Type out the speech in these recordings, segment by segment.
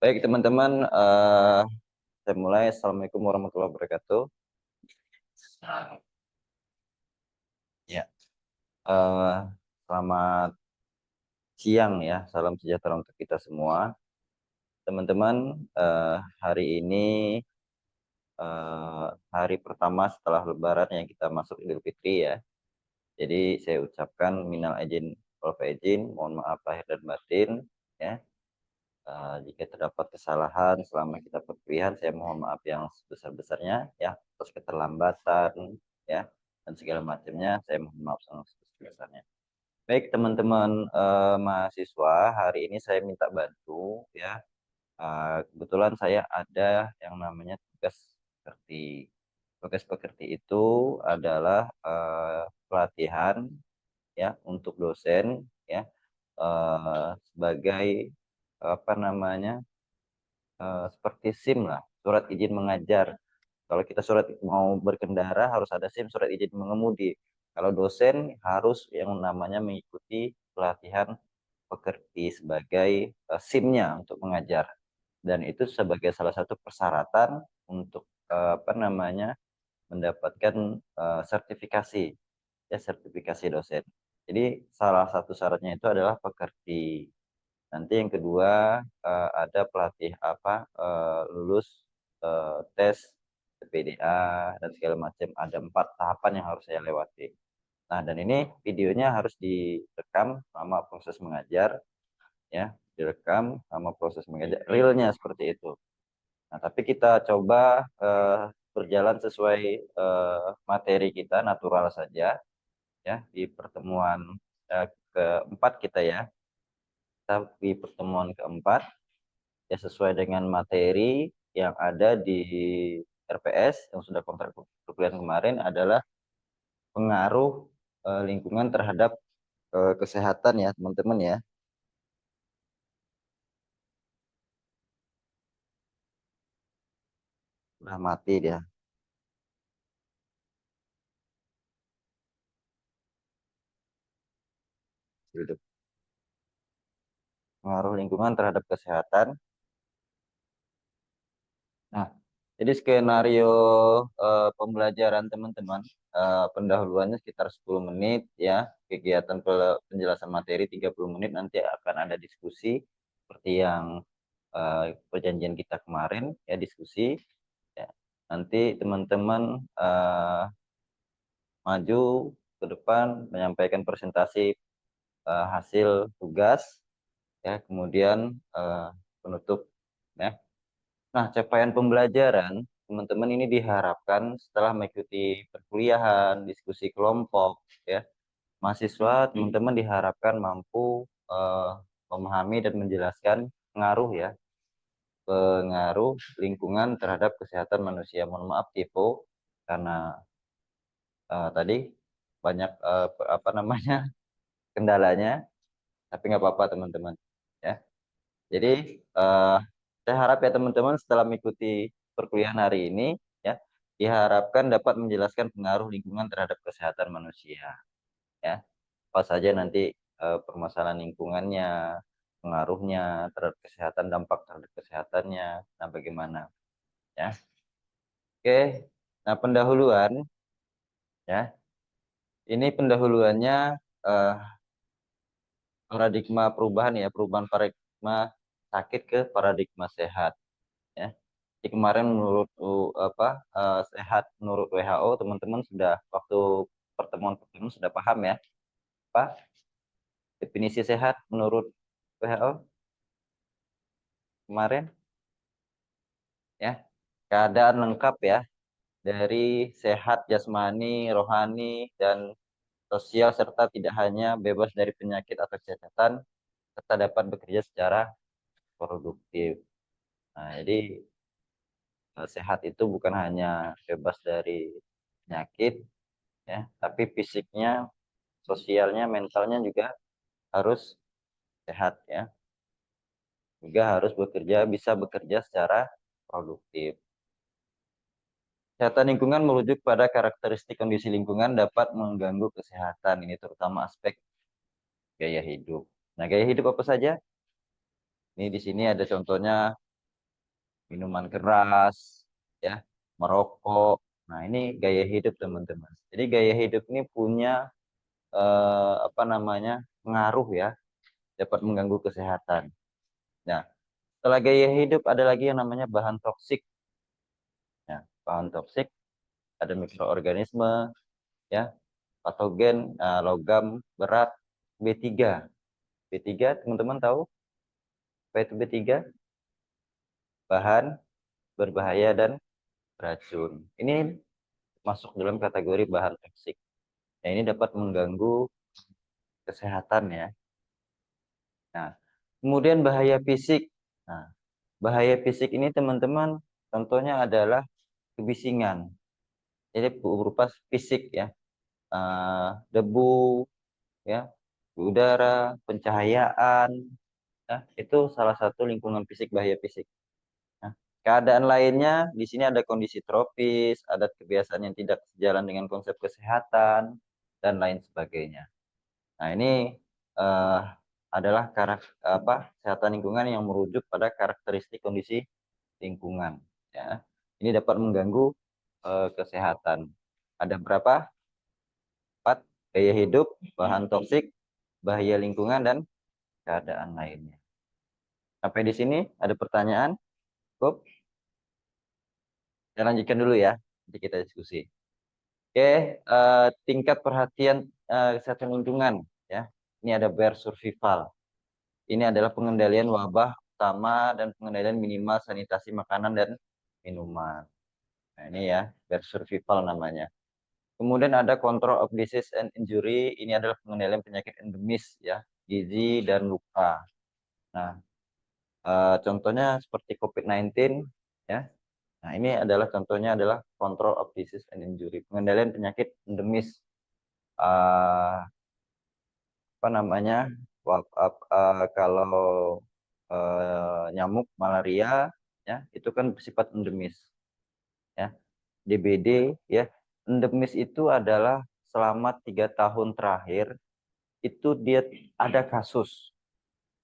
Baik teman-teman, saya mulai. Assalamualaikum warahmatullahi wabarakatuh. Ya, eh, selamat siang ya. Salam sejahtera untuk kita semua, teman-teman. Hari ini hari pertama setelah Lebaran yang kita masuk Idul Fitri ya. Jadi saya ucapkan minal aidin wal faizin, mohon maaf lahir dan batin ya. Jika terdapat kesalahan selama kita perkuliahan, saya mohon maaf yang sebesar-besarnya ya, atas keterlambatan ya dan segala macamnya, saya mohon maaf yang sebesar-besarnya. Baik teman-teman mahasiswa, hari ini saya minta bantu ya. Kebetulan saya ada yang namanya tugas pekerti. Tugas pekerti itu adalah pelatihan ya untuk dosen ya, sebagai apa namanya, seperti SIM lah, surat izin mengajar. Kalau kita surat mau berkendara harus ada SIM, surat izin mengemudi. Kalau dosen harus yang namanya mengikuti pelatihan pekerti sebagai SIM-nya untuk mengajar. Dan itu sebagai salah satu persyaratan untuk apa namanya, mendapatkan sertifikasi ya, sertifikasi dosen. Jadi salah satu syaratnya itu adalah pekerti. Nanti yang kedua ada pelatih apa, lulus tes PPDA dan segala macam. Ada 4 tahapan yang harus saya lewati. Nah, dan ini videonya harus direkam sama proses mengajar ya, direkam sama proses mengajar. Realnya seperti itu. Nah, tapi kita coba berjalan sesuai materi kita, natural saja ya di pertemuan keempat kita ya. Kita di pertemuan keempat ya, sesuai dengan materi yang ada di RPS yang sudah kontrak perkuliahan kemarin, adalah pengaruh lingkungan terhadap kesehatan ya teman-teman ya. Udah mati dia gitu. Pengaruh lingkungan terhadap kesehatan. Nah, jadi skenario pembelajaran teman-teman, pendahuluannya sekitar 10 menit ya, kegiatan penjelasan materi 30 menit, nanti akan ada diskusi seperti yang perjanjian kita kemarin ya, diskusi ya. Nanti teman-teman maju ke depan menyampaikan presentasi hasil tugas ya, kemudian penutup ya. Nah, capaian pembelajaran teman-teman ini diharapkan setelah mengikuti perkuliahan, diskusi kelompok ya, mahasiswa teman-teman diharapkan mampu eh, memahami dan menjelaskan pengaruh ya, pengaruh lingkungan terhadap kesehatan manusia. Mohon maaf Tivo, karena tadi banyak apa namanya, kendalanya, tapi nggak apa-apa teman-teman ya. Jadi eh, saya harap ya teman-teman setelah mengikuti perkuliahan hari ini ya, diharapkan dapat menjelaskan pengaruh lingkungan terhadap kesehatan manusia ya. Apa saja nanti permasalahan lingkungannya, pengaruhnya terhadap kesehatan, dampak terhadap kesehatannya, nah bagaimana ya. Oke, nah pendahuluan ya. Ini pendahuluannya eh, paradigma perubahan ya, perubahan paradigma sakit ke paradigma sehat ya. Jadi kemarin menurut sehat menurut WHO, teman-teman sudah waktu pertemuan pertemuan sudah paham ya, apa definisi sehat menurut WHO kemarin ya. Keadaan lengkap ya, dari sehat jasmani, rohani, dan sosial, serta tidak hanya bebas dari penyakit atau kecacatan, serta dapat bekerja secara produktif. Nah, jadi sehat itu bukan hanya bebas dari penyakit ya, tapi fisiknya, sosialnya, mentalnya juga harus sehat ya. Juga harus bekerja, bisa bekerja secara produktif. Kesehatan lingkungan merujuk pada karakteristik kondisi lingkungan dapat mengganggu kesehatan. Ini terutama aspek gaya hidup. Nah, gaya hidup apa saja? Ini di sini ada contohnya, minuman keras, ya, merokok. Nah, ini gaya hidup teman-teman. Jadi gaya hidup ini punya apa namanya pengaruh ya, dapat mengganggu kesehatan. Nah, setelah gaya hidup ada lagi yang namanya bahan toksik. Ya, bahan toksik ada mikroorganisme, ya, patogen, logam berat, B3. B3 teman-teman tahu apa itu B3? Bahan berbahaya dan beracun. Ini masuk dalam kategori bahan toksik. Nah, ini dapat mengganggu kesehatan ya. Nah, kemudian bahaya fisik. Nah, bahaya fisik ini teman-teman contohnya adalah kebisingan. Jadi berupa fisik ya. Debu ya, udara, pencahayaan, ya, itu salah satu lingkungan fisik bahaya fisik. Nah, keadaan lainnya di sini ada kondisi tropis, adat kebiasaan yang tidak sejalan dengan konsep kesehatan dan lain sebagainya. Nah, ini eh, adalah kesehatan lingkungan yang merujuk pada karakteristik kondisi lingkungan. Ya, ini dapat mengganggu kesehatan. Ada berapa? 4. Gaya hidup, bahan toksik, bahaya lingkungan, dan keadaan lainnya. Sampai di sini ada pertanyaan? Cukup? Saya lanjutkan dulu ya. Nanti kita diskusi. Oke, tingkat perhatian kesehatan lingkungan. Ya, ini ada BER Survival. Ini adalah pengendalian wabah utama dan pengendalian minimal sanitasi makanan dan minuman. Nah, ini ya, BER Survival namanya. Kemudian ada Control of Disease and Injury. Ini adalah pengendalian penyakit endemis ya, gizi dan luka. Nah, contohnya seperti COVID-19 ya. Nah, ini adalah contohnya adalah Control of Disease and Injury, pengendalian penyakit endemis. Uh, apa namanya? Kalau nyamuk malaria ya, itu kan bersifat endemis ya. DBD ya. Endemis itu adalah selama 3 tahun terakhir itu dia ada kasus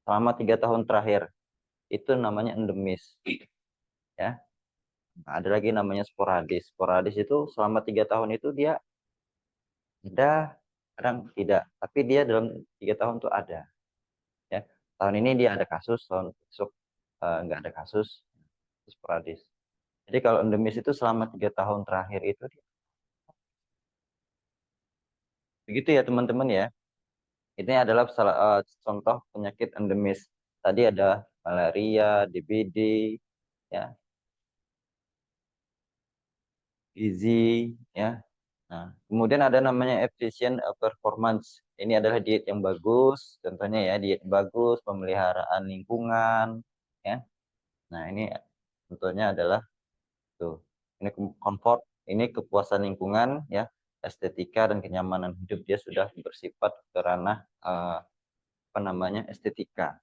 selama 3 tahun terakhir itu namanya endemis ya. Nah, ada lagi namanya sporadis. Sporadis itu selama 3 tahun itu dia ada, kadang tidak. Tapi dia dalam 3 tahun tuh ada. Ya, tahun ini dia ada kasus, tahun besok nggak ada kasus. Sporadis. Jadi kalau endemis itu selama 3 tahun terakhir itu begitu ya teman-teman ya. Ini adalah contoh penyakit endemis. Tadi ada malaria, DBD, ya, gizi, ya. Nah, kemudian ada namanya efficient performance. Ini adalah diet yang bagus, contohnya ya diet bagus, pemeliharaan lingkungan, ya. Nah, ini contohnya adalah tuh. Ini comfort, ini kepuasan lingkungan, ya, estetika dan kenyamanan hidup dia sudah bersifat ke ranah apa namanya estetika.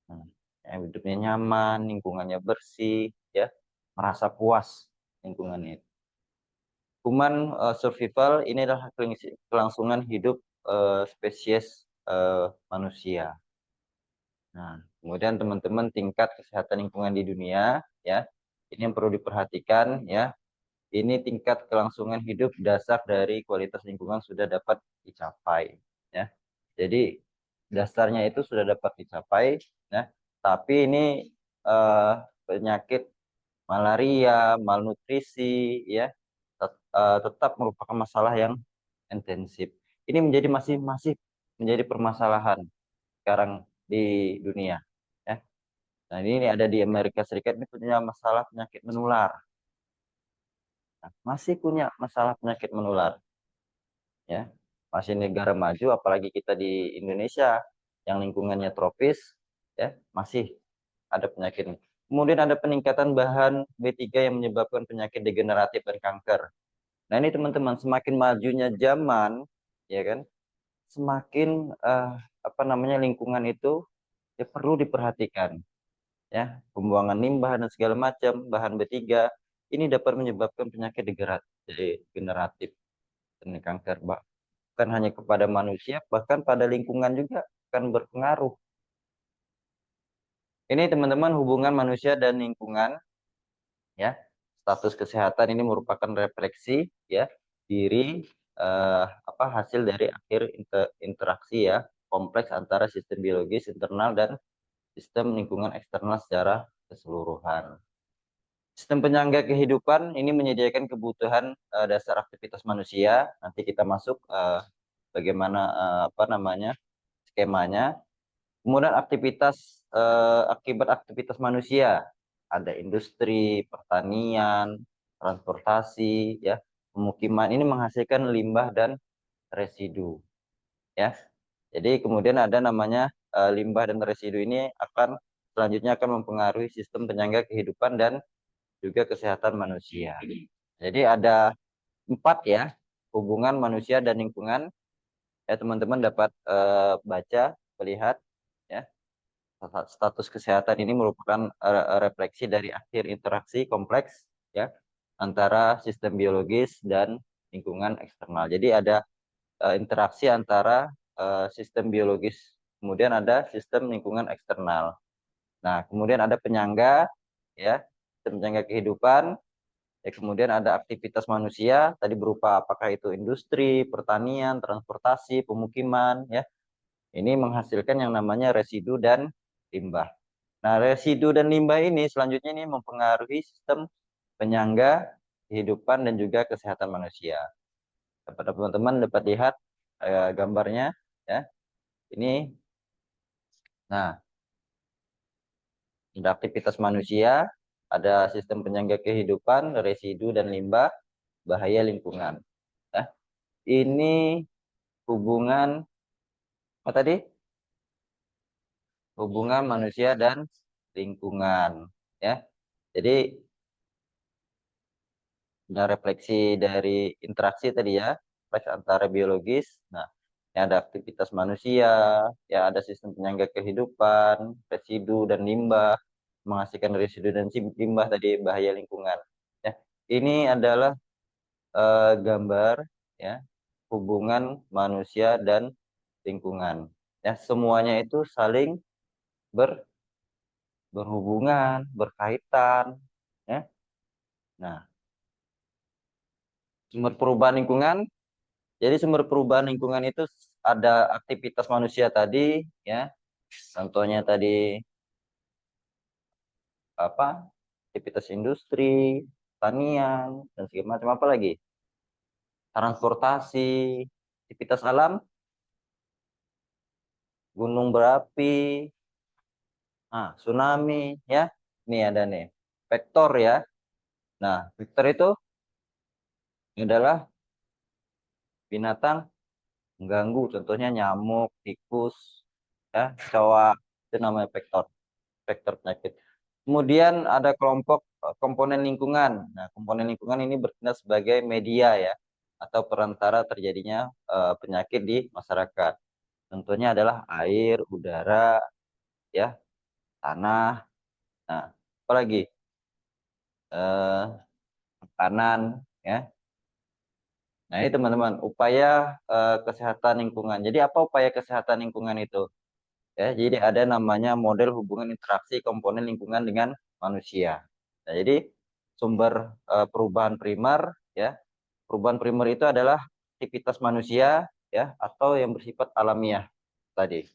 Nah, ya, hidupnya nyaman, lingkungannya bersih, ya, merasa puas lingkungannya. Human survival ini adalah kelangsungan hidup spesies manusia. Nah, kemudian teman-teman tingkat kesehatan lingkungan di dunia, ya, ini yang perlu diperhatikan, ya. Ini tingkat kelangsungan hidup dasar dari kualitas lingkungan sudah dapat dicapai, ya. Jadi dasarnya itu sudah dapat dicapai, ya. Tapi ini eh, penyakit malaria, malnutrisi, ya, tetap merupakan masalah yang intensif. Ini masih masih menjadi permasalahan sekarang di dunia. Ya. Nah, ini ada di Amerika Serikat ini punya masalah penyakit menular. Nah, masih punya masalah penyakit menular. Ya, masih negara maju, apalagi kita di Indonesia yang lingkungannya tropis, ya, masih ada penyakit ini. Kemudian ada peningkatan bahan B3 yang menyebabkan penyakit degeneratif dan kanker. Nah, ini teman-teman, semakin majunya zaman, ya kan, semakin apa namanya lingkungan itu ya perlu diperhatikan, ya. Pembuangan limbah dan segala macam bahan B3 ini dapat menyebabkan penyakit degeneratif dan kanker, bukan hanya kepada manusia, bahkan pada lingkungan juga akan berpengaruh. Ini teman-teman hubungan manusia dan lingkungan ya. Status kesehatan ini merupakan refleksi ya diri hasil dari akhir interaksi ya kompleks antara sistem biologis internal dan sistem lingkungan eksternal secara keseluruhan. Sistem penyangga kehidupan ini menyediakan kebutuhan dasar aktivitas manusia. Nanti kita masuk bagaimana skemanya. Kemudian akibat aktivitas manusia, ada industri, pertanian, transportasi, ya, pemukiman ini menghasilkan limbah dan residu, ya. Jadi kemudian ada namanya limbah dan residu ini selanjutnya akan mempengaruhi sistem penyangga kehidupan dan juga kesehatan manusia. Jadi ada 4 ya hubungan manusia dan lingkungan. Ya teman-teman dapat baca, melihat ya. Status kesehatan ini merupakan refleksi dari akhir interaksi kompleks ya antara sistem biologis dan lingkungan eksternal. Jadi ada interaksi antara sistem biologis, kemudian ada sistem lingkungan eksternal. Nah, kemudian ada penyangga ya, sistem penyangga kehidupan. Ya, kemudian ada aktivitas manusia tadi berupa apakah itu industri, pertanian, transportasi, pemukiman ya. Ini menghasilkan yang namanya residu dan limbah. Nah, residu dan limbah ini selanjutnya ini mempengaruhi sistem penyangga kehidupan dan juga kesehatan manusia. Dapat teman-teman dapat lihat gambarnya ya. Ini nah, ada aktivitas manusia, ada sistem penyangga kehidupan, residu dan limbah, bahaya lingkungan. Ya. Ini hubungan apa tadi? Hubungan manusia dan lingkungan ya. Jadi ada refleksi dari interaksi tadi ya, refleksi antara biologis. Nah, ya ada aktivitas manusia, ya ada sistem penyangga kehidupan, residu dan limbah, menghasilkan residu dan limbah tadi bahaya lingkungan. Ya, ini adalah gambar ya hubungan manusia dan lingkungan. Ya, semuanya itu saling berhubungan, berkaitan. Ya. Nah, sumber perubahan lingkungan. Jadi sumber perubahan lingkungan itu ada aktivitas manusia tadi, ya. Contohnya tadi aktivitas industri, pertanian, dan segala macam apa lagi? Transportasi, aktivitas alam, gunung berapi, tsunami, ya. Ini ada nih, vektor ya. Nah, vektor itu adalah binatang mengganggu, contohnya nyamuk, tikus, ya, kecoa, itu namanya vektor. Vektor penyakit. Kemudian ada kelompok komponen lingkungan. Nah, komponen lingkungan ini bertindak sebagai media ya atau perantara terjadinya penyakit di masyarakat. Contohnya adalah air, udara, ya, tanah. Nah, apalagi eh, makanan, ya. Nah, ini teman-teman upaya kesehatan lingkungan. Jadi apa upaya kesehatan lingkungan itu? Ya, jadi ada namanya model hubungan interaksi komponen lingkungan dengan manusia. Nah, jadi sumber perubahan primer ya. Perubahan primer itu adalah aktivitas manusia ya atau yang bersifat alamiah tadi.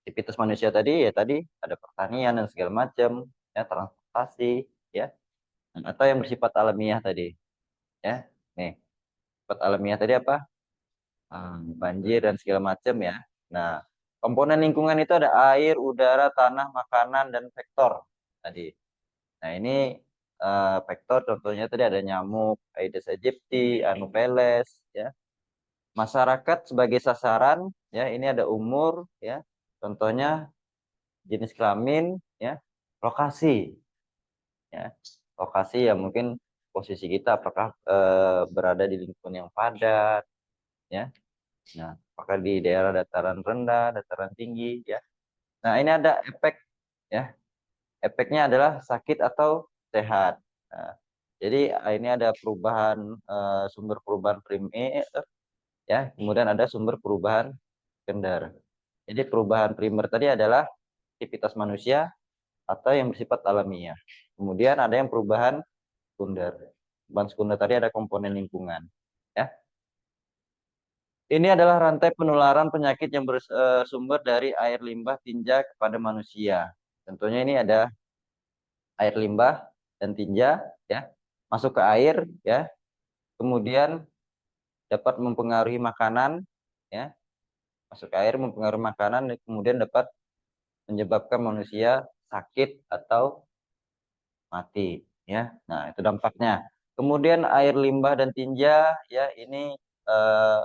Aktivitas manusia tadi ya tadi ada pertanian dan segala macam ya, transportasi ya. Atau yang bersifat alamiah tadi ya. Nih, sifat alamiah tadi apa? Banjir dan segala macam ya. Nah, komponen lingkungan itu ada air, udara, tanah, makanan, dan vektor tadi. Nah, ini vektor contohnya tadi ada nyamuk, Aedes aegypti, Anopheles, ya. Masyarakat sebagai sasaran, ya ini ada umur, ya. Contohnya jenis kelamin, ya. Lokasi, ya. Lokasi ya mungkin posisi kita apakah berada di lingkungan yang padat, ya. Nah, apakah di daerah dataran rendah, dataran tinggi, ya. Nah, ini ada efek, ya. Efeknya adalah sakit atau sehat. Nah, jadi ini ada perubahan sumber perubahan primer, ya. Kemudian ada sumber perubahan sekunder. Jadi perubahan primer tadi adalah aktivitas manusia, atau yang bersifat alamiah. Kemudian ada yang perubahan sekunder. Perubahan sekunder tadi ada komponen lingkungan. Ya. Ini adalah rantai penularan penyakit yang bersumber dari air limbah tinja kepada manusia. Tentunya ini ada air limbah dan tinja, ya, masuk ke air, ya, kemudian dapat mempengaruhi makanan, ya, masuk ke air mempengaruhi makanan, dan kemudian dapat menyebabkan manusia sakit atau mati, ya. Nah, itu dampaknya. Kemudian air limbah dan tinja, ya, ini eh,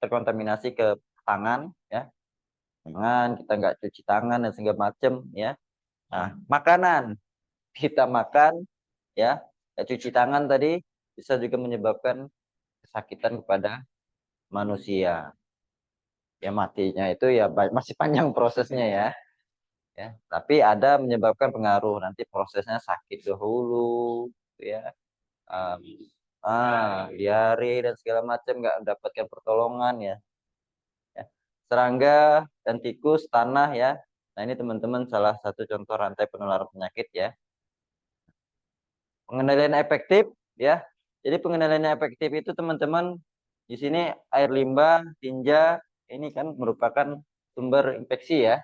terkontaminasi ke tangan, ya, tangan kita nggak cuci tangan dan segala macam, ya. Nah, makanan kita makan, ya, nggak cuci tangan tadi bisa juga menyebabkan kesakitan kepada manusia. Ya, matinya itu ya masih panjang prosesnya, ya. Ya, tapi ada menyebabkan pengaruh, nanti prosesnya sakit dahulu, ya. um, Diare dan segala macam nggak mendapatkan pertolongan, ya. Ya. Serangga dan tikus tanah, ya. Nah, ini teman-teman salah satu contoh rantai penularan penyakit, ya. Pengendalian efektif, ya. Jadi pengendalian efektif itu teman-teman di sini air limbah tinja ini kan merupakan sumber infeksi, ya,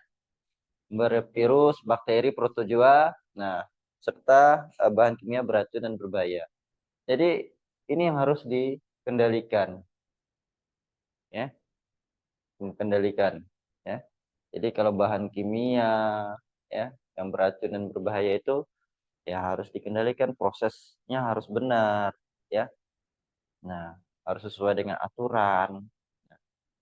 sumber virus, bakteri, protozoa, nah, serta bahan kimia beracun dan berbahaya. Jadi ini yang harus dikendalikan, ya, dikendalikan, ya. Jadi kalau bahan kimia, ya, yang beracun dan berbahaya itu ya harus dikendalikan, prosesnya harus benar, ya. Nah, harus sesuai dengan aturan.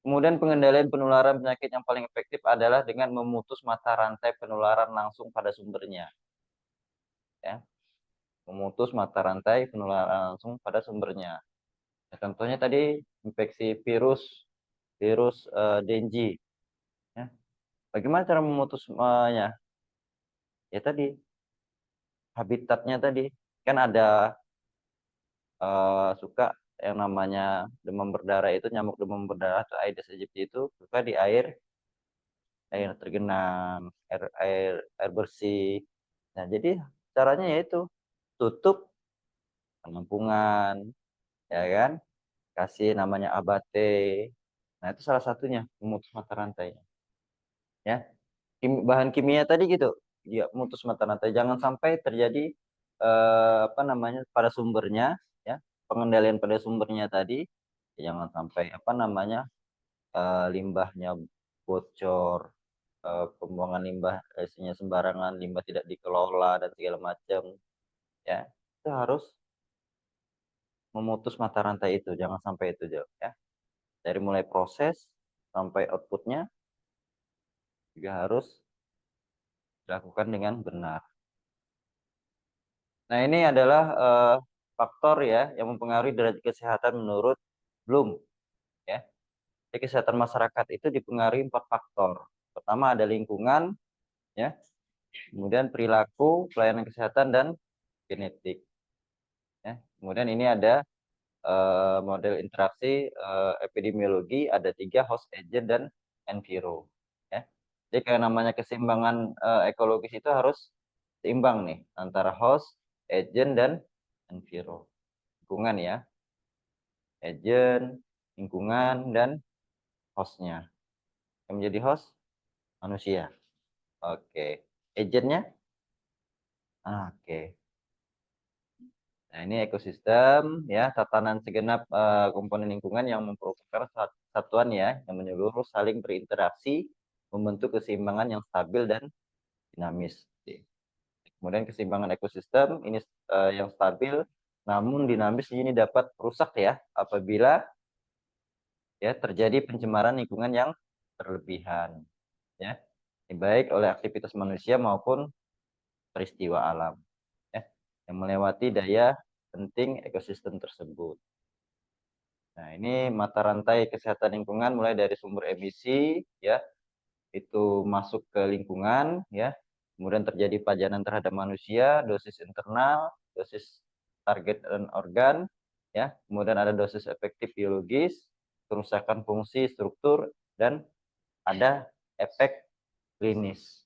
Kemudian pengendalian penularan penyakit yang paling efektif adalah dengan memutus mata rantai penularan langsung pada sumbernya, ya. Memutus mata rantai penularan langsung pada sumbernya. Ya, contohnya tadi infeksi virus virus Dengue, ya. Bagaimana cara memutusnya? Ya tadi habitatnya tadi kan ada suka yang namanya demam berdarah, itu nyamuk demam berdarah atau Aedes aegypti itu suka di air air tergenang, air bersih. Nah, jadi caranya yaitu tutup penampungan, ya kan? Kasih namanya abate. Nah, itu salah satunya memutus mata rantainya, ya. Bahan kimia tadi gitu, ya, memutus mata rantai. Jangan sampai terjadi apa namanya pada sumbernya, ya. Pengendalian pada sumbernya tadi, jangan sampai apa namanya limbahnya bocor, pembuangan limbah isinya sembarangan, limbah tidak dikelola dan segala macam, ya. Itu harus memutus mata rantai itu, jangan sampai itu, ya. Dari mulai proses sampai outputnya juga harus dilakukan dengan benar. Nah, ini adalah faktor, ya, yang mempengaruhi derajat kesehatan menurut Bloom, ya. Jadi kesehatan masyarakat itu dipengaruhi 4 faktor. Pertama ada lingkungan, ya, kemudian perilaku, pelayanan kesehatan dan genetik, ya. Kemudian ini ada model interaksi epidemiologi, ada 3, host, agent, dan enviro, ya. Jadi kayak namanya keseimbangan ekologis itu harus seimbang nih antara host, agent, dan enviro. Lingkungan, ya, agent, lingkungan, dan hostnya. Yang menjadi host manusia. Oke. Agentnya? Oke. Nah, ini ekosistem, ya, tatanan segenap komponen lingkungan yang merupakan satuan, ya, yang menyeluruh saling berinteraksi membentuk keseimbangan yang stabil dan dinamis. Kemudian keseimbangan ekosistem ini yang stabil namun dinamis ini dapat rusak, ya, apabila, ya, terjadi pencemaran lingkungan yang berlebihan, ya. Ini baik oleh aktivitas manusia maupun peristiwa alam, ya, yang melewati daya penting ekosistem tersebut. Nah, ini mata rantai kesehatan lingkungan mulai dari sumber emisi, ya, itu masuk ke lingkungan, ya. Kemudian terjadi pajanan terhadap manusia, dosis internal, dosis target dan organ, ya. Kemudian ada dosis efektif biologis, kerusakan fungsi struktur, dan ada efek klinis.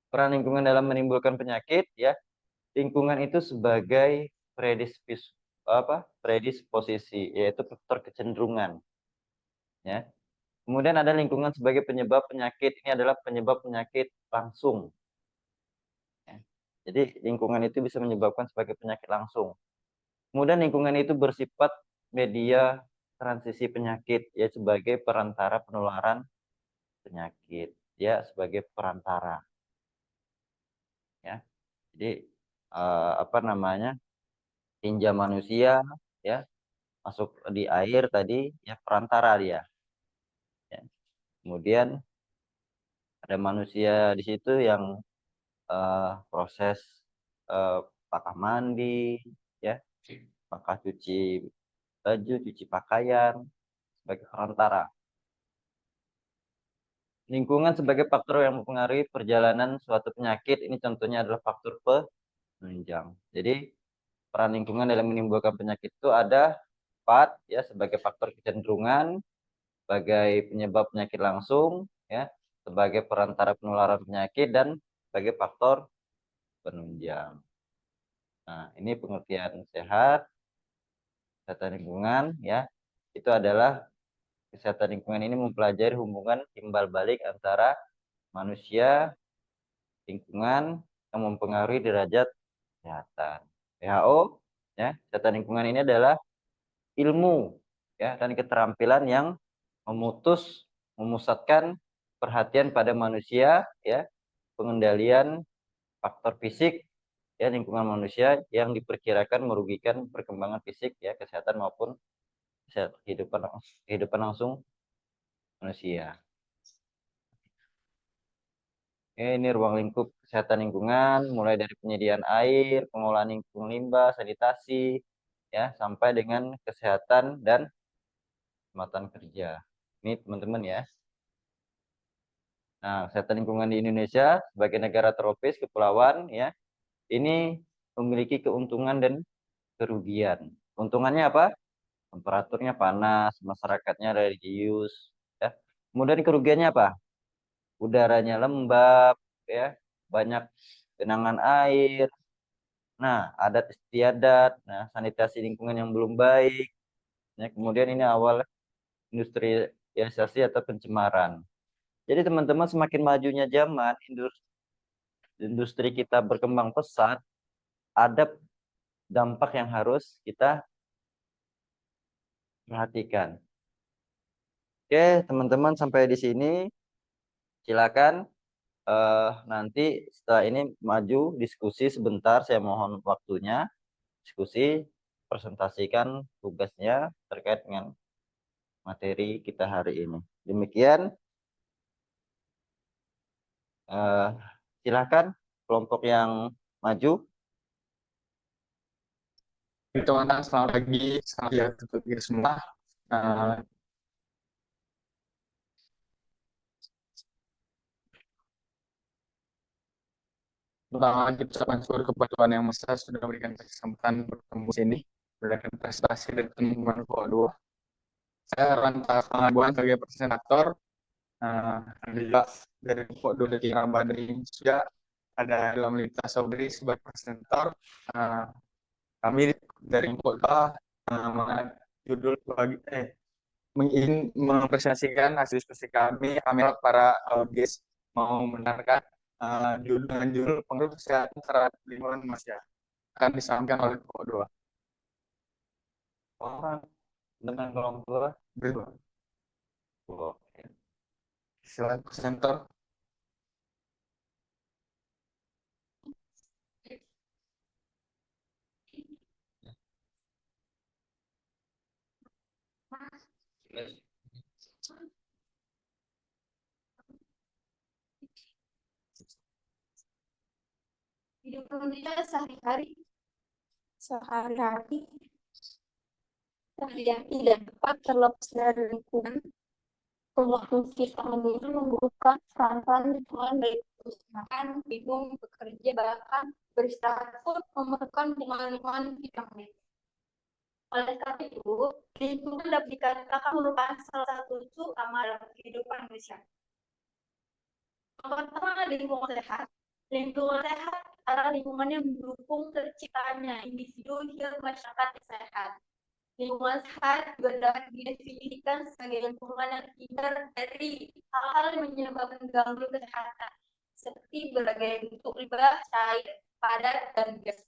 Peran lingkungan dalam menimbulkan penyakit, ya. Lingkungan itu sebagai predisposisi, yaitu faktor kecenderungan, ya. Kemudian ada lingkungan sebagai penyebab penyakit. Ini adalah penyebab penyakit langsung, ya. Jadi lingkungan itu bisa menyebabkan sebagai penyakit langsung. Kemudian lingkungan itu bersifat media transisi penyakit, ya, sebagai perantara penularan penyakit, ya, sebagai perantara, ya. Jadi apa namanya, tinja manusia, ya, masuk di air tadi, ya, perantara dia, ya. Kemudian ada manusia di situ yang proses apakah mandi, ya, apakah cuci baju, cuci pakaian, sebagai perantara. Lingkungan sebagai faktor yang mempengaruhi perjalanan suatu penyakit, ini contohnya adalah faktor penunjang. Jadi peran lingkungan dalam menimbulkan penyakit itu ada 4, ya, sebagai faktor kecenderungan, sebagai penyebab penyakit langsung, ya, sebagai perantara penularan penyakit, dan sebagai faktor penunjang. Nah, ini pengertian sehat, kesehatan lingkungan, ya. Itu adalah kesehatan lingkungan ini mempelajari hubungan timbal balik antara manusia, lingkungan yang mempengaruhi derajat kesehatan. WHO, ya, kesehatan lingkungan ini adalah ilmu, ya, dan keterampilan yang memusatkan perhatian pada manusia, ya, pengendalian faktor fisik, ya, lingkungan manusia yang diperkirakan merugikan perkembangan fisik, ya, kesehatan maupun kehidupan langsung manusia. Ini ruang lingkup kesehatan lingkungan, mulai dari penyediaan air, pengolahan lingkungan limbah, sanitasi, ya, sampai dengan kesehatan dan keselamatan kerja. Ini teman-teman, ya. Nah, kesehatan lingkungan di Indonesia sebagai negara tropis kepulauan, ya, ini memiliki keuntungan dan kerugian. Keuntungannya apa? Temperaturnya panas, masyarakatnya religius, ya. Kemudian kerugiannya apa? Udaranya lembab, ya, banyak genangan air. Nah, adat istiadat, nah, sanitasi lingkungan yang belum baik. Ya, kemudian ini awal industrialisasi atau pencemaran. Jadi teman-teman, semakin majunya zaman, industri kita berkembang pesat, ada dampak yang harus kita perhatikan. Oke, teman-teman, sampai di sini. Silakan nanti setelah ini maju diskusi sebentar. Saya mohon waktunya diskusi, presentasikan tugasnya terkait dengan materi kita hari ini. Demikian, eh, silakan kelompok yang maju. Teman-teman, selamat pagi, selamat siang untuk kita semua. Eh, Pertama, kita ucapkan syukur kepada Tuhan Yang Maha Esa sudah memberikan kesempatan bertemu di sini, berdasarkan prestasi dari teman-teman dua. Saya Ranta Pangabuan sebagai presentator. Ada juga dari Kelompok 2 dari Badri juga ada dalam lintas Saudari sebagai presentator. Kami dari Kelompok 2 judul ingin mempresentasikan hasil diskusi kami harap para guest mau mendengarkan dengan judul pengaruh kesehatan terhadap lingkungan manusia akan disampaikan oleh Kelompok 2. Orang dengan kelompok Berdua. dua. Silakan presenter. Hidup Indonesia sehari-hari yang tidak dapat terlepas dari lingkungan. Waktu kita membutuhkan peran lingkungan dari makan, minum, bekerja, bahkan beristirahat pun memerlukan lingkungan kita. Oleh karena itu, lingkungan dapat dikatakan merupakan salah satu unsur utama dalam kehidupan manusia. Yang pertama, lingkungan sehat. Lingkungan sehat adalah lingkungan yang mendukung terciptanya individu hingga masyarakat yang sehat. Lingkungan sehat juga dapat didefinisikan sebagai lingkungan yang terhindar dari hal-hal yang menyebabkan ganggu kesehatan, seperti berbagai bentuk limbah, cair, padat, dan gas.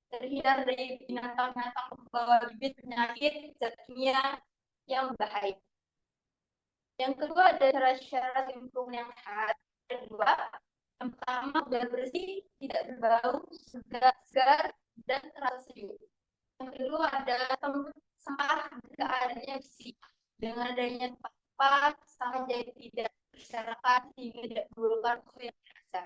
Terhindar dari binatang-binatang pembawa bibit penyakit, zat kimia yang berbahaya. Yang kedua ada syarat lingkungan yang sehat. Kedua, yang pertama udara bersih, tidak berbau, segar, dan terasa sejuk. Yang kedua ada sampah keadaannya bersih. Dengan adanya tempat sampah jadi tidak berserakan sehingga tidak menimbulkan yang terasa.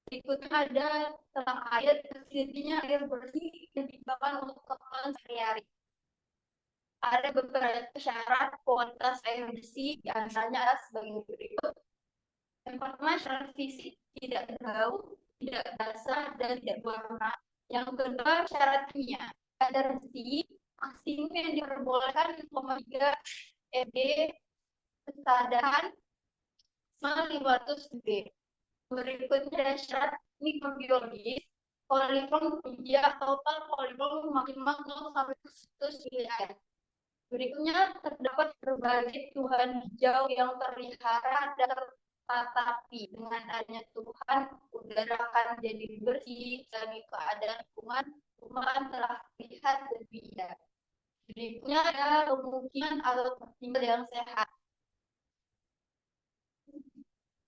Berikutnya ada tentang air, tersedianya air bersih yang digunakan untuk keperluan sehari-hari. Ada beberapa syarat kualitas air bersih, biasanya adalah sebagai berikut. Yang pertama, syarat fisik, tidak berbau, tidak basah, dan tidak berwarna. Yang kedua, syarat kimia, kadar bersih, maksimum yang diperbolehkan 0,3 EB kesadaran 500 B. Berikutnya ada syarat mikrobiologis, koliform biji atau koliform maksimal 0 sampai 100 mili. Berikutnya terdapat berbagai tumbuhan hijau yang terpelihara dan tertatapi. Dengan adanya Tuhan, udara akan jadi bersih dan keadaan lingkungan telah terlihat lebih indah. Berikutnya ada kemungkinan atau tertinggal yang sehat.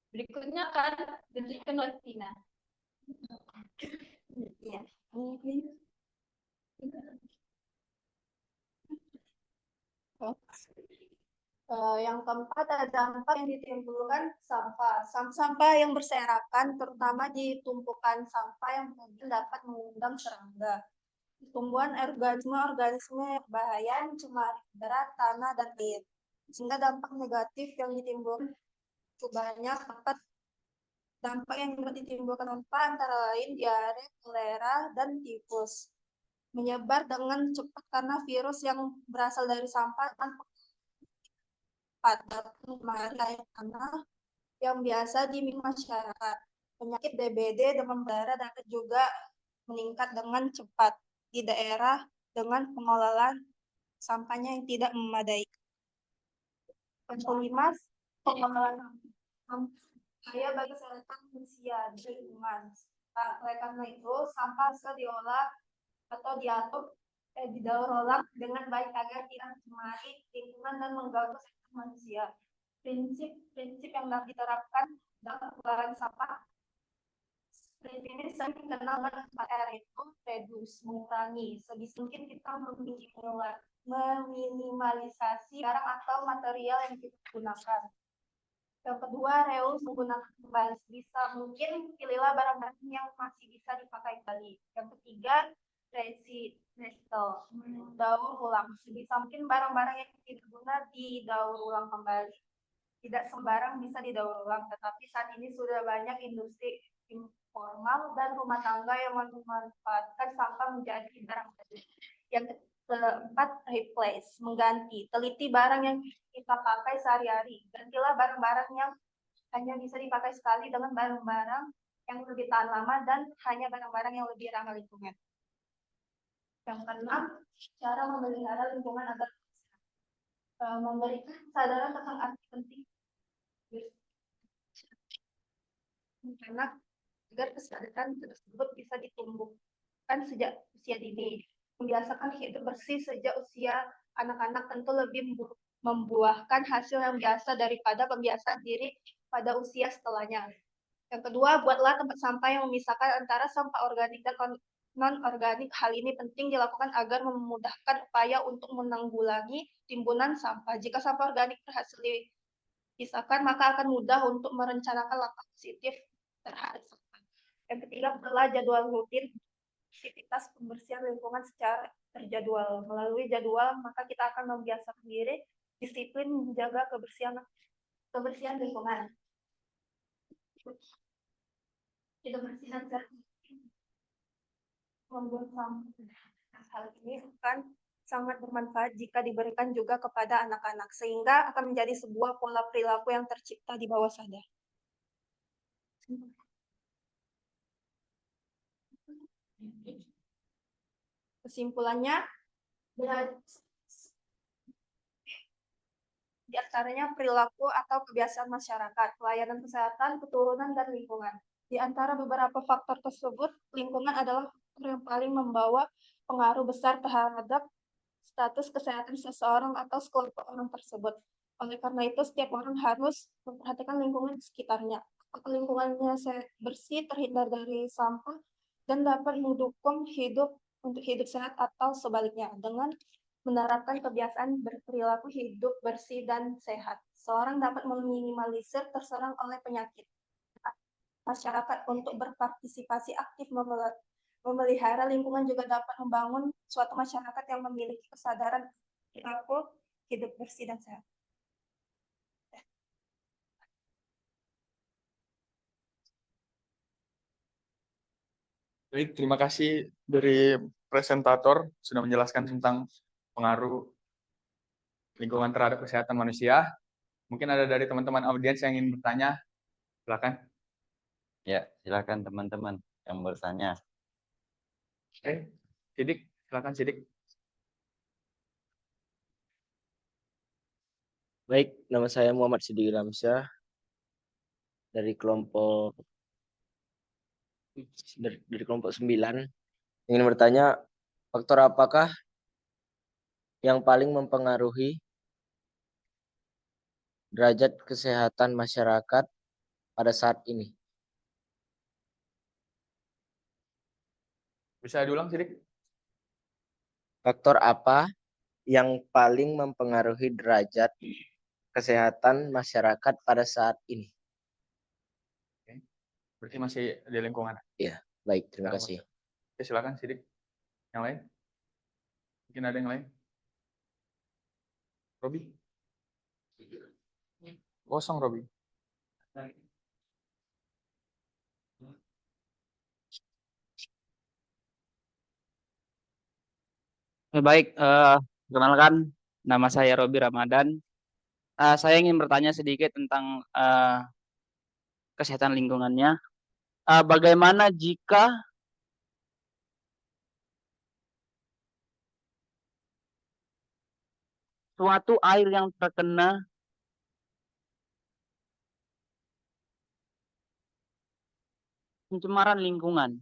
Berikutnya akan diberikan oleh Tina. Ya. Yang keempat ada dampak yang ditimbulkan sampah. Sampah yang berserakan terutama di tumpukan sampah yang mungkin dapat mengundang serangga. Tumbuhan organisme yang berbahaya mencemari udara, tanah, dan air. Sehingga dampak negatif yang ditimbulkan banyak dampak yang ditimbulkan sampah antara lain diare, kolera, dan tifus. Menyebar dengan cepat karena virus yang berasal dari sampah pada pencemaran air tanah yang biasa diminum masyarakat. Penyakit DBD, demam berdarah dapat juga meningkat dengan cepat di daerah dengan pengelolaan sampahnya yang tidak memadai. Yang kelima, pengelolaan bahaya bagi kesehatan manusia di lingkungan. Oleh karena itu, sampah bisa diolah atau didaur ulang dengan baik agar tidak mencemari lingkungan dan mengganggu kesehatan manusia. Prinsip yang dapat diterapkan dalam pengelolaan sampah prinsip ini sering dikenal dengan 4R, itu reduce, mengurangi. Sebisa mungkin kita meminimalisasi barang atau material yang kita gunakan. Yang kedua, reuse, menggunakan kembali. Bisa mungkin pilihlah barang-barang yang masih bisa dipakai kembali. Yang ketiga, recycle, daur ulang. Sebisa mungkin barang-barang yang tidak guna didaur ulang kembali. Tidak sembarang bisa didaur ulang, tetapi saat ini sudah banyak industri informal dan rumah tangga yang memanfaatkan sampah menjadi barang baru. Yang keempat, replace, mengganti. Teliti barang yang kita pakai sehari-hari. Gantilah barang-barang yang hanya bisa dipakai sekali dengan barang-barang yang lebih tahan lama dan hanya barang-barang yang lebih ramah lingkungan. Yang keenam, cara memelihara lingkungan agar memberikan kesadaran tentang arti penting anak agar kesadaran tersebut bisa ditumbuhkan sejak usia dini. Membiasakan hidup bersih sejak usia anak-anak tentu lebih membuahkan hasil yang biasa daripada pembiasaan diri pada usia setelahnya. Yang kedua, buatlah tempat sampah yang memisahkan antara sampah organik dan non-organik. Hal ini penting dilakukan agar memudahkan upaya untuk menanggulangi timbunan sampah. Jika sampah organik berhasil dipisahkan, maka akan mudah untuk merencanakan langkah positif terhadap sampah. Yang ketiga, buatlah jadwal rutin aktivitas pembersihan lingkungan secara terjadwal. Melalui jadwal, maka kita akan membiasakan diri disiplin menjaga kebersihan lingkungan. Kebersihan membuang sampah. Hal ini akan sangat bermanfaat jika diberikan juga kepada anak-anak, sehingga akan menjadi sebuah pola perilaku yang tercipta di bawah sadar. Kesimpulannya, di antaranya perilaku atau kebiasaan masyarakat, pelayanan kesehatan, keturunan, dan lingkungan. Di antara beberapa faktor tersebut, lingkungan adalah faktor yang paling membawa pengaruh besar terhadap status kesehatan seseorang atau sekelompok orang tersebut. Oleh karena itu, setiap orang harus memperhatikan lingkungan di sekitarnya. Apakah lingkungannya bersih, terhindar dari sampah, dan dapat mendukung untuk hidup sehat atau sebaliknya dengan menerapkan kebiasaan berperilaku hidup bersih dan sehat. Seorang dapat meminimalisir terserang oleh penyakit. Masyarakat untuk berpartisipasi aktif memelihara lingkungan juga dapat membangun suatu masyarakat yang memiliki kesadaran perilaku hidup bersih dan sehat. Baik, terima kasih dari presentator sudah menjelaskan tentang pengaruh lingkungan terhadap kesehatan manusia. Mungkin ada dari teman-teman audiens yang ingin bertanya, silakan. Ya, silakan teman-teman yang bertanya. Oke, Sidik, silakan Sidik. Baik, nama saya Muhammad Sidik Ramsyah dari kelompok 9. Ingin bertanya, faktor apakah yang paling mempengaruhi derajat kesehatan masyarakat pada saat ini? Bisa diulang Sidik? Faktor apa yang paling mempengaruhi derajat kesehatan masyarakat pada saat ini? Berarti masih di lingkungan. Ya, baik, terima kasih. Oke, silakan Sidik. Yang lain? Mungkin ada yang lain? Robi? Kosong Robi. Baik, perkenalkan nama saya Robi Ramadan. Saya ingin bertanya sedikit tentang kesehatan lingkungannya. Bagaimana jika suatu air yang terkena pencemaran lingkungan?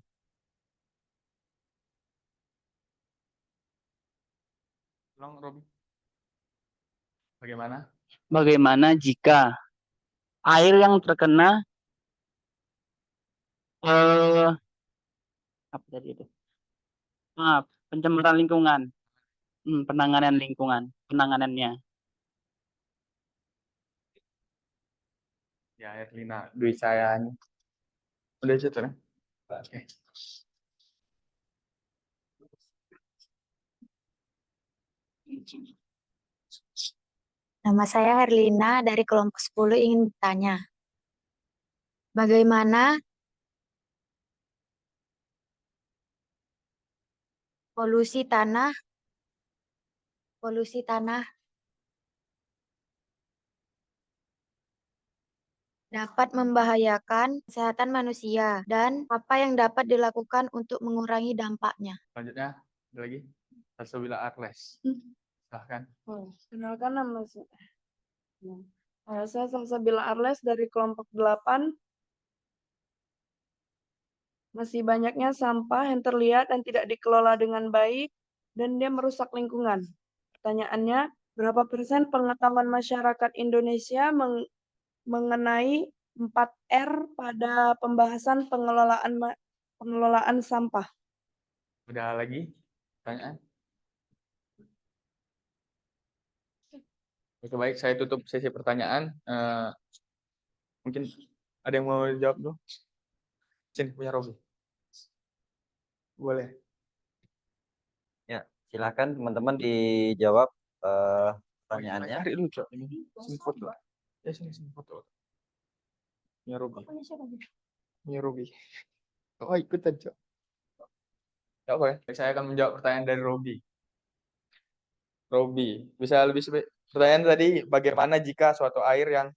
Ulang Robi. Bagaimana? Bagaimana jika air yang terkena apa tadi itu? Pencemaran lingkungan, penanganan lingkungan, penanganannya. Ya, Erlina Dwi Sayani. Udah aja tuh. Oke. Nama saya Herlina dari kelompok 10 ingin bertanya. Bagaimana polusi tanah dapat membahayakan kesehatan manusia dan apa yang dapat dilakukan untuk mengurangi dampaknya? Selanjutnya, ada lagi. Salsabila Arles. Silahkan. Kenalkan nama saya Salsabila Arles dari kelompok 8. Masih banyaknya sampah yang terlihat dan tidak dikelola dengan baik dan dia merusak lingkungan. Pertanyaannya, berapa persen pengetahuan masyarakat Indonesia mengenai 4R pada pembahasan pengelolaan sampah? Udah lagi pertanyaan? Oke, baik, saya tutup sesi pertanyaan. Mungkin ada yang mau jawab dulu? Sini, punya Robi. Boleh. Ya, silakan teman-teman dijawab pertanyaannya. Cari dulu, Cok. Ini sini foto. Ya, sini foto. Punya Robi. Punya Robi. Oh, ikutan, Cok. Ya, oke. Saya akan menjawab pertanyaan dari Robi. Robi, bisa lebih pertanyaan tadi, bagaimana jika suatu air yang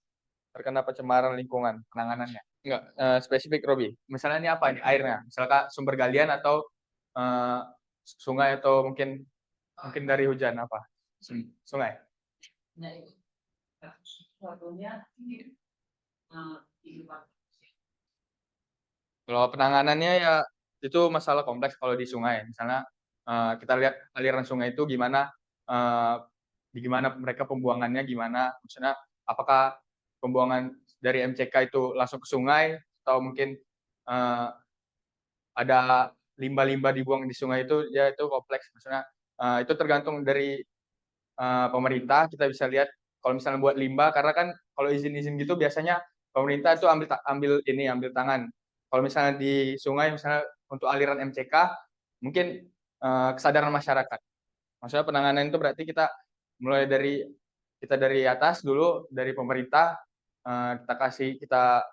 terkena pencemaran lingkungan, penanganannya? Enggak, spesifik Robi. Misalnya ini apa ini airnya? Misalkan sumber galian atau sungai atau mungkin dari hujan apa? Sungai. Kalau penanganannya ya itu masalah kompleks kalau di sungai. Misalnya kita lihat aliran sungai itu gimana, gimana mereka pembuangannya gimana. Maksudnya apakah pembuangan dari MCK itu langsung ke sungai atau mungkin ada limbah-limbah dibuang di sungai itu, ya itu kompleks. Maksudnya itu tergantung dari pemerintah. Kita bisa lihat kalau misalnya buat limbah, karena kan kalau izin-izin gitu biasanya pemerintah itu ambil tangan. Kalau misalnya di sungai, misalnya untuk aliran MCK, mungkin kesadaran masyarakat. Maksudnya penanganan itu berarti kita mulai dari atas dulu, dari pemerintah, kita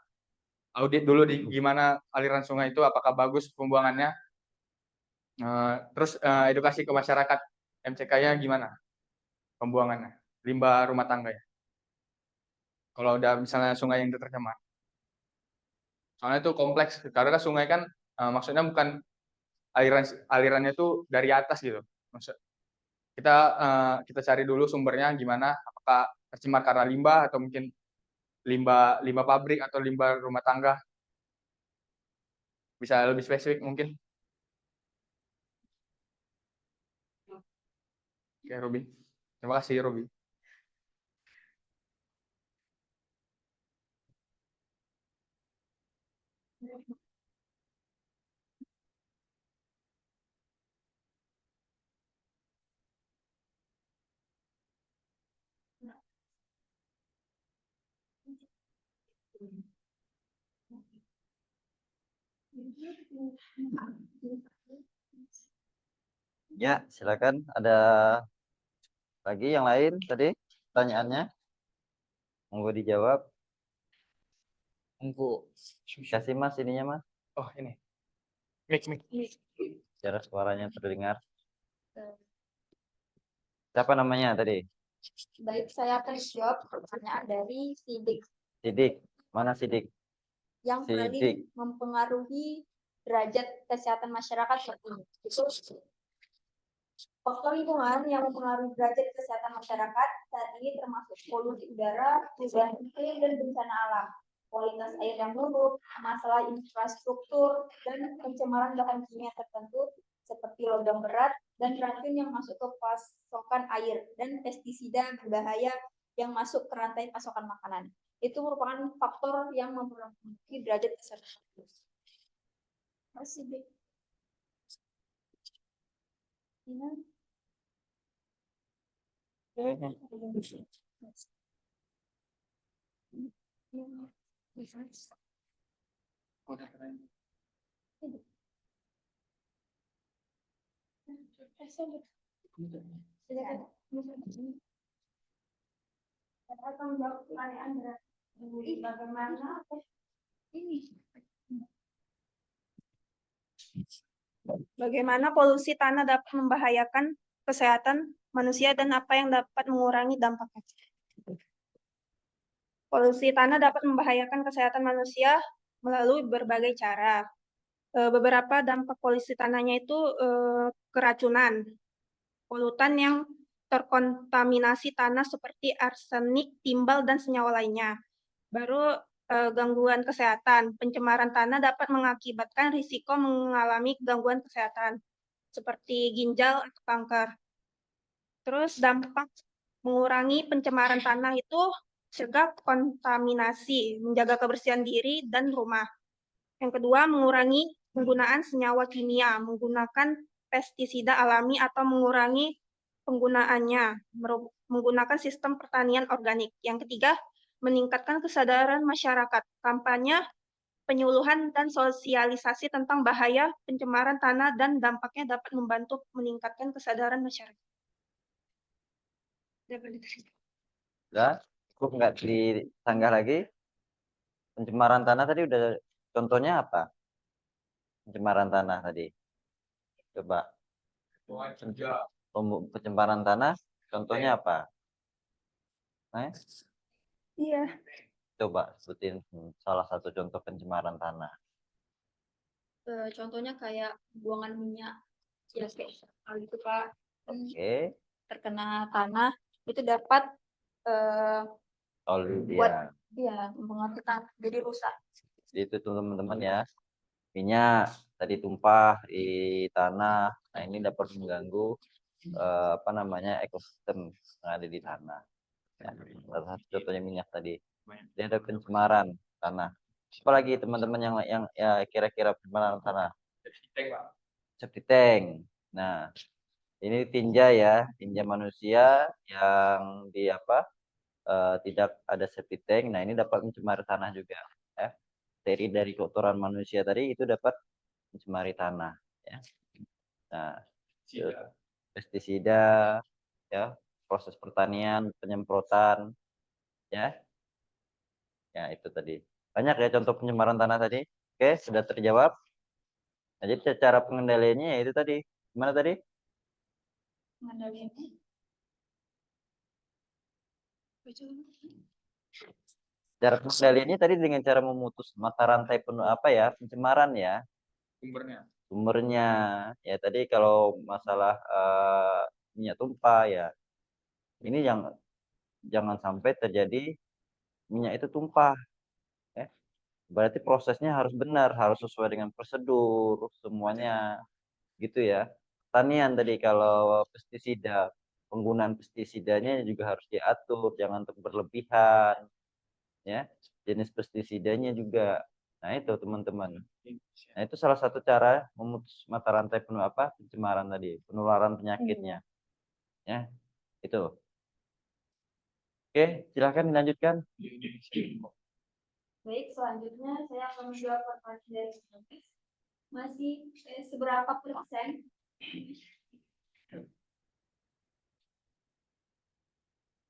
audit dulu di gimana aliran sungai itu, apakah bagus pembuangannya. Terus edukasi ke masyarakat MCK-nya gimana pembuangannya, limbah rumah tangga ya. Kalau udah misalnya sungai yang tercemar. Soalnya itu kompleks, karena sungai kan maksudnya bukan alirannya itu dari atas gitu. Maksud kita cari dulu sumbernya gimana, apakah tercemar karena limbah atau mungkin limbah pabrik atau limbah rumah tangga. Bisa lebih spesifik mungkin. Oke, Robi. Terima kasih, Robi. Ya, silakan. Ada lagi yang lain tadi pertanyaannya? Monggo dijawab. Kasih Mas ininya Mas. Oh, ini. Mik. Biar suaranya terdengar. Siapa namanya tadi? Baik, saya akan jawab pertanyaan dari Sidik. Sidik. Mana Sidik? Yang paling Sidik. mempengaruhi derajat kesehatan masyarakat seperti ini. Itu faktor lingkungan yang mempengaruhi derajat kesehatan masyarakat saat ini termasuk polusi udara, perubahan iklim, dan bencana alam, kualitas air yang buruk, masalah infrastruktur, dan pencemaran bahan kimia tertentu seperti logam berat dan racun yang masuk ke pasokan air, dan pestisida berbahaya yang masuk ke rantai pasokan makanan. Itu merupakan faktor yang mempengaruhi derajat kesehatan. Masih deh. Ini. Bagaimana polusi tanah dapat membahayakan kesehatan manusia dan apa yang dapat mengurangi dampaknya? Polusi tanah dapat membahayakan kesehatan manusia melalui berbagai cara. Beberapa dampak polusi tanahnya itu keracunan, polutan yang terkontaminasi tanah seperti arsenik, timbal, dan senyawa lainnya. Baru gangguan kesehatan, pencemaran tanah dapat mengakibatkan risiko mengalami gangguan kesehatan seperti ginjal atau kanker. Terus dampak mengurangi pencemaran tanah itu cegah kontaminasi, menjaga kebersihan diri dan rumah. Yang kedua, mengurangi penggunaan senyawa kimia, menggunakan pestisida alami atau mengurangi penggunaannya, menggunakan sistem pertanian organik. Yang ketiga, meningkatkan kesadaran masyarakat, kampanye, penyuluhan, dan sosialisasi tentang bahaya pencemaran tanah dan dampaknya dapat membantu meningkatkan kesadaran masyarakat. Udah, cukup nggak disanggah lagi? Pencemaran tanah tadi udah contohnya apa? Pencemaran tanah tadi. Coba. Pencemaran tanah contohnya apa? Iya. Coba sebutin salah satu contoh pencemaran tanah. Contohnya kayak buangan minyak Ya, kalau gitu Pak, kan Oke. terkena tanah itu dapat Solid buat ya. mempengaruhi tanah jadi rusak. Jadi itu teman-teman ya. Minyak tadi tumpah di tanah. Nah, ini dapat mengganggu apa namanya ekosistem yang ada di tanah. Ya, salah satu contohnya minyak tadi. Dia ada pencemaran tanah. Apalagi teman-teman yang ya kira-kira pencemaran tanah. Septic tank. Nah, ini tinja ya, tinja manusia yang di apa? Tidak ada septic tank. Nah, ini dapat mencemari tanah juga. Ya. Dari kotoran manusia tadi itu dapat mencemari tanah. Ya. Nah, pestisida, ya, proses pertanian, penyemprotan, ya, ya itu tadi. Banyak ya contoh pencemaran tanah tadi. Oke, sudah terjawab. Nah, jadi cara pengendaliannya ya itu tadi. Gimana tadi? Pengendaliannya. Cara pengendaliannya tadi dengan cara memutus mata rantai penuh apa ya pencemaran ya. Sumbernya ya tadi kalau masalah minyak tumpah ya ini jangan sampai terjadi minyak itu tumpah ya. Berarti prosesnya harus benar, harus sesuai dengan prosedur semuanya gitu ya. Pertanian tadi kalau pestisida, penggunaan pestisidanya juga harus diatur, jangan untuk berlebihan ya. Jenis pestisidanya juga. Nah, itu teman-teman. Nah, itu salah satu cara memutus mata rantai pencemaran tadi, penularan penyakitnya. Ya, itu. Oke, silakan dilanjutkan. Baik, selanjutnya saya akan menjawab pertanyaan dari penulis. Masih seberapa persen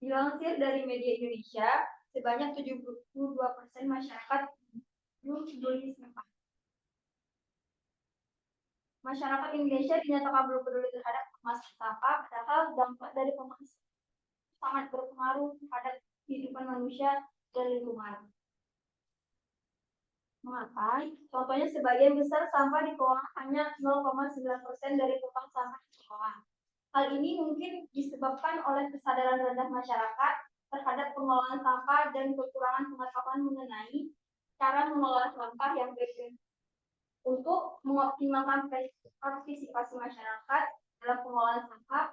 dilansir dari media Indonesia, sebanyak 72% masyarakat belum peduli sampah. Masyarakat Indonesia dinyatakan belum peduli terhadap pengemasan sampah, padahal dampak dari pengemasan sangat berpengaruh terhadap kehidupan manusia dan lingkungan. Mengapa? Contohnya sebagian besar sampah dikelola hanya 0,9% dari total sampah dikelola. Hal ini mungkin disebabkan oleh kesadaran rendah masyarakat terhadap pengelolaan sampah dan kekurangan pengetahuan mengenai cara mengelola sampah yang baik. Untuk mengoptimalkan partisipasi masyarakat dalam pengelolaan sampah,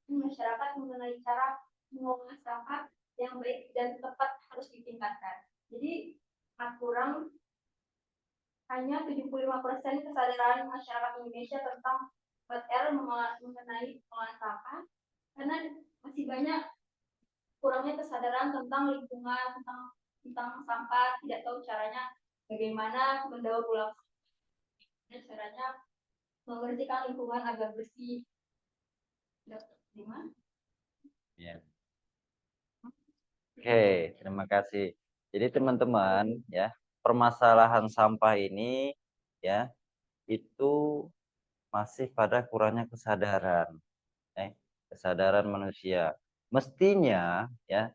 masyarakat mengenai cara mengelola sampah yang baik dan tepat harus ditingkatkan. Jadi, kurang hanya 75% kesadaran masyarakat Indonesia tentang 4R mengenai pengelolaan sampah, karena masih banyak kurangnya kesadaran tentang lingkungan, tentang sampah, tidak tahu caranya bagaimana mendaur ulang sampah, dan caranya membersihkan lingkungan agar bersih. Ya. Oke, terima kasih. Jadi teman-teman ya, permasalahan sampah ini ya itu masih pada kurangnya kesadaran, kesadaran manusia. Mestinya ya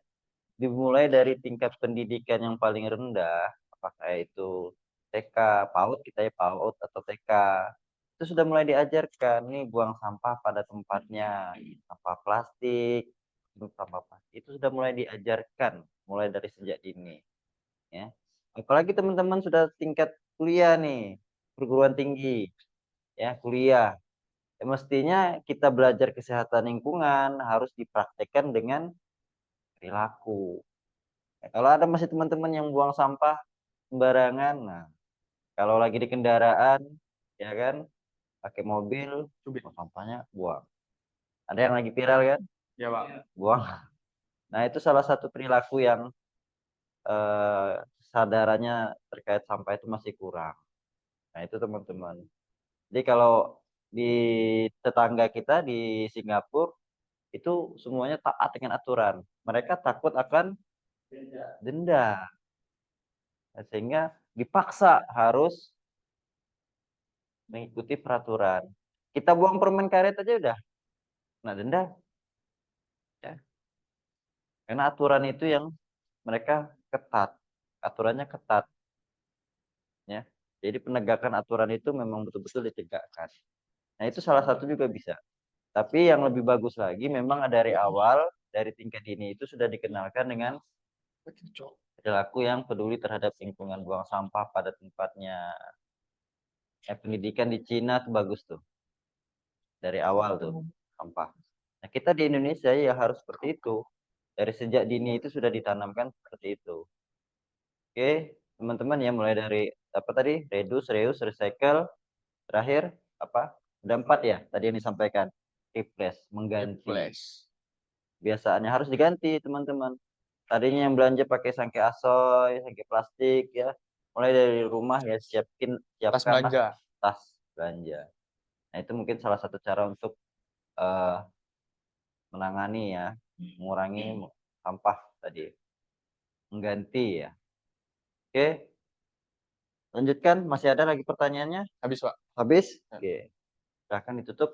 dimulai dari tingkat pendidikan yang paling rendah, apakah itu TK, PAUD kita ya PAUD atau TK, itu sudah mulai diajarkan nih buang sampah pada tempatnya, sampah plastik, sampah plastik itu sudah mulai diajarkan mulai dari sejak dini, ya. Apalagi teman-teman sudah tingkat kuliah nih, perguruan tinggi, ya kuliah. Ya, mestinya kita belajar kesehatan lingkungan harus dipraktekkan dengan perilaku. Ya, kalau ada masih teman-teman yang buang sampah sembarangan, nah kalau lagi di kendaraan, ya kan, pakai mobil, sampahnya buang. Ada yang lagi viral kan? Ya, Pak. Buang. Nah itu salah satu perilaku yang kesadarannya terkait sampah itu masih kurang. Nah itu teman-teman. Jadi kalau di tetangga kita di Singapura itu semuanya taat dengan aturan. Mereka takut akan denda. Sehingga dipaksa harus mengikuti peraturan. Kita buang permen karet aja udah kena denda. Ya. Karena aturan itu yang mereka ketat. Aturannya ketat. Ya. Jadi penegakan aturan itu memang betul-betul ditegakkan. Nah, itu salah satu juga bisa. Tapi yang lebih bagus lagi memang dari awal, dari tingkat dini itu sudah dikenalkan dengan perilaku yang peduli terhadap lingkungan, buang sampah pada tempatnya. Pendidikan di Cina tuh bagus tuh. Dari awal tuh, sampah. Nah, kita di Indonesia ya harus seperti itu. Dari sejak dini itu sudah ditanamkan seperti itu. Oke, teman-teman ya, mulai dari apa tadi? Reduce, reuse, recycle. Terakhir, apa? Ada 4 ya, tadi yang disampaikan. Replace, mengganti. Replace. Biasaannya harus diganti, teman-teman. Tadinya yang belanja pakai sangke asoy, sangke plastik ya. Mulai dari rumah ya Tas siapkanlah belanja. tas belanja. Nah, itu mungkin salah satu cara untuk eh, menangani ya, mengurangi sampah tadi. Mengganti ya. Oke, lanjutkan. Masih ada lagi pertanyaannya? Habis, Pak. Habis? Ya. Oke. Silahkan ditutup.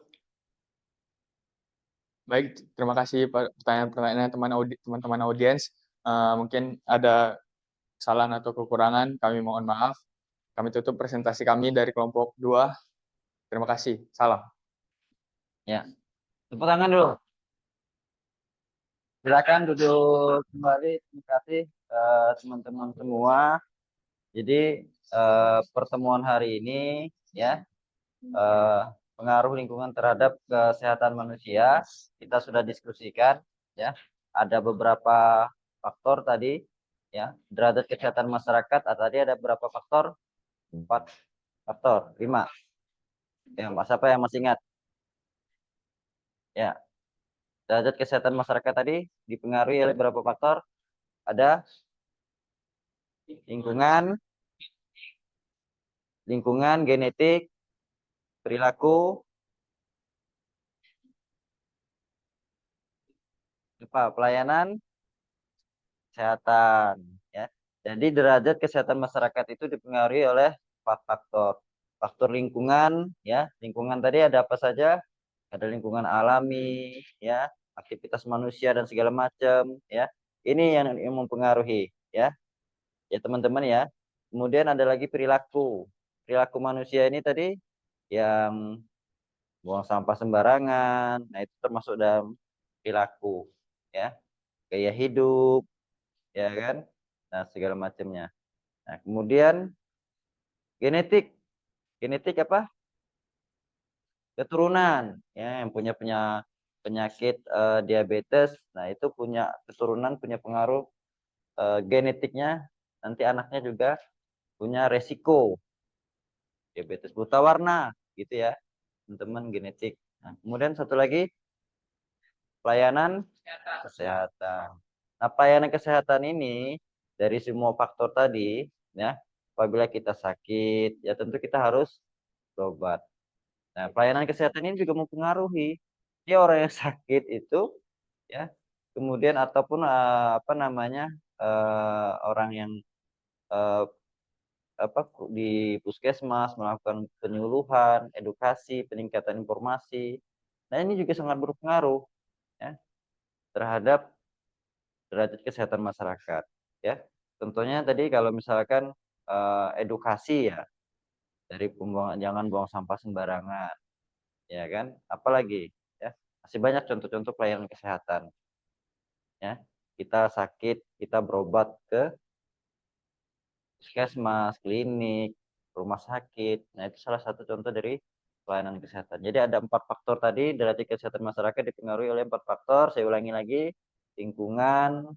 Baik, terima kasih pertanyaan-pertanyaan teman-teman audiens. Mungkin ada kesalahan atau kekurangan, kami mohon maaf. Kami tutup presentasi kami dari kelompok 2. Terima kasih. Salam. Ya. Tepuk tangan dulu. Silakan duduk kembali. Terima kasih teman-teman semua. Jadi pertemuan hari ini ya, pengaruh lingkungan terhadap kesehatan manusia kita sudah diskusikan ya. Ada beberapa faktor tadi ya, derajat kesehatan masyarakat. Tadi ada berapa faktor? 4 faktor, 5. Ya, siapa yang masih ingat? Ya, derajat kesehatan masyarakat tadi dipengaruhi oleh berapa faktor? Ada lingkungan, genetik, perilaku, pelayanan, kesehatan. Ya. Jadi derajat kesehatan masyarakat itu dipengaruhi oleh 4 faktor. Faktor lingkungan, ya, lingkungan tadi ada apa saja? Ada lingkungan alami, ya, aktivitas manusia dan segala macam, ya. Ini yang mempengaruhi, ya. Ya teman-teman ya. Kemudian ada lagi perilaku. Perilaku manusia ini tadi yang buang sampah sembarangan, nah itu termasuk dalam perilaku, ya. Gaya hidup, ya kan? Nah, segala macamnya. Nah, kemudian genetik. Genetik apa? Keturunan, ya, yang punya penyakit diabetes. Nah, itu punya keturunan, punya pengaruh genetiknya. Nanti anaknya juga punya resiko diabetes buta warna, gitu ya, teman-teman, genetik. Nah, kemudian satu lagi pelayanan kesehatan. Nah, pelayanan kesehatan ini dari semua faktor tadi, ya, apabila kita sakit, ya tentu kita harus berobat. Nah, pelayanan kesehatan ini juga mempengaruhi dia orang yang sakit itu, ya, kemudian ataupun apa namanya orang yang eh, apa di puskesmas melakukan penyuluhan, edukasi, peningkatan informasi. Nah, ini juga sangat berpengaruh ya terhadap derajat kesehatan masyarakat ya. Contohnya tadi kalau misalkan edukasi ya, dari pembuangan, jangan buang sampah sembarangan, ya kan? Apalagi ya, masih banyak contoh-contoh pelayanan kesehatan ya. Kita sakit, kita berobat ke puskesmas, klinik, rumah sakit. Nah, itu salah satu contoh dari pelayanan kesehatan. Jadi ada 4 faktor tadi, derajat kesehatan masyarakat dipengaruhi oleh 4 faktor. Saya ulangi lagi, lingkungan,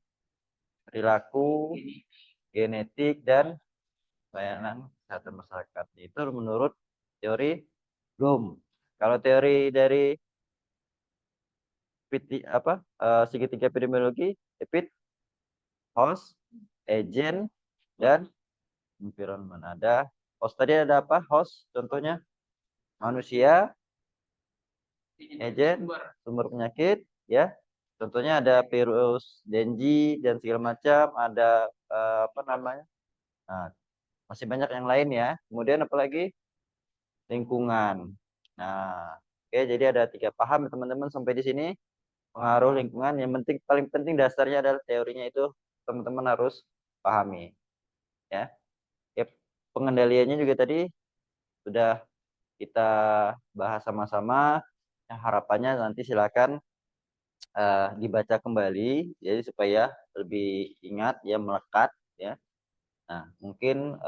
perilaku, genetik, dan pelayanan kesehatan masyarakat. Itu menurut teori Bloom. Kalau teori dari segitiga epidemiologi, epid, host, agent, dan environment. Ada host tadi ada apa? Host contohnya manusia, agent, sumber penyakit, ya. Contohnya ada virus, dengue dan segala macam. Ada apa namanya? Nah, masih banyak yang lain ya. Kemudian apalagi lingkungan. Nah, oke, jadi ada 3 paham teman-teman sampai di sini. Pengaruh lingkungan yang penting, paling penting dasarnya adalah teorinya itu teman-teman harus pahami ya. Ya, pengendaliannya juga tadi sudah kita bahas sama-sama. Harapannya nanti silakan dibaca kembali, jadi supaya lebih ingat ya, melekat ya. Nah, mungkin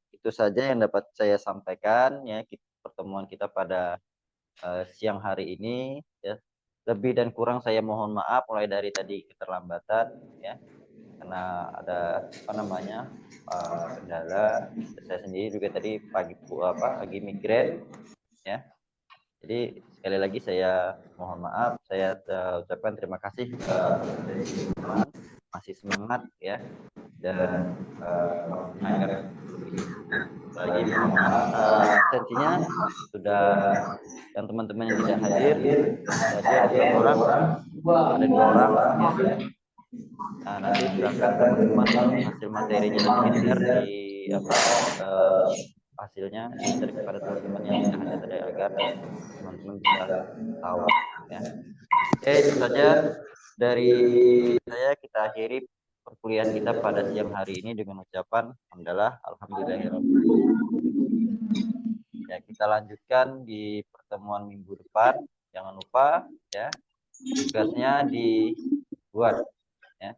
itu saja yang dapat saya sampaikan ya, pertemuan kita pada siang hari ini ya. Lebih dan kurang saya mohon maaf mulai dari tadi keterlambatan ya, karena ada kendala. Saya sendiri juga tadi pagi migrain ya. Jadi sekali lagi saya mohon maaf, saya ucapkan terima kasih teman-teman, masih semangat ya, dan agar lagi mohon maaf absensinya sudah, yang teman-teman yang tidak hadir ada 2 orang ya. Nah, nanti silakan teman-teman hasil materinya nanti di hasilnya share kepada teman-teman yang tidak hadir tadi agar teman-teman bisa tahu ya. Oke, itu saja dari saya. Kita akhiri perkuliahan kita pada siang hari ini dengan ucapan alhamdulillahirabbil. Ya, kita lanjutkan di pertemuan minggu depan. Jangan lupa ya, tugasnya dibuat ya.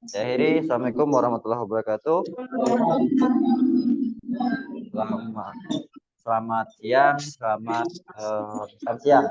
Saya akhiri. Assalamualaikum warahmatullahi wabarakatuh. Selamat siang, selamat siang.